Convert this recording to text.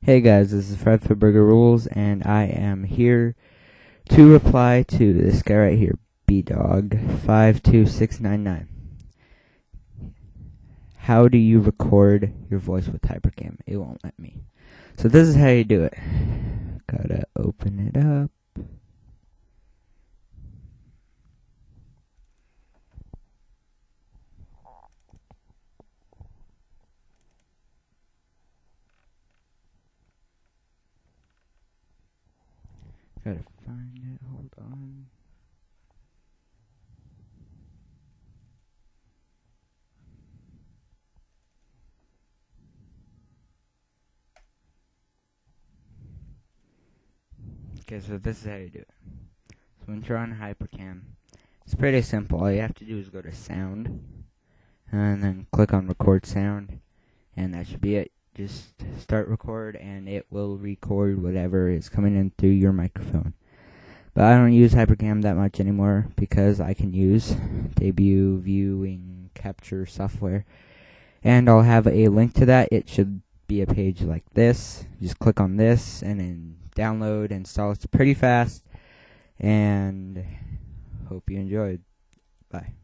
Hey guys, this is Fred for Burger Rules, and I am here to reply to this guy right here, bdawg52699. How do you record your voice with hypercam? It won't let me. So this is how you do it. Gotta open it up. Gotta find it, hold on. Okay, so this is how you do it. So once you're on hypercam, it's pretty simple. All you have to do is go to sound, and then click on record sound, and that should be it. Just start record, and it will record whatever is coming in through your microphone. But I don't use hypercam that much anymore because I can use debut viewing capture software, and I'll have a link to that. It should be a page like this. Just click on this and then download, install. It's pretty fast, and hope you enjoyed. Bye.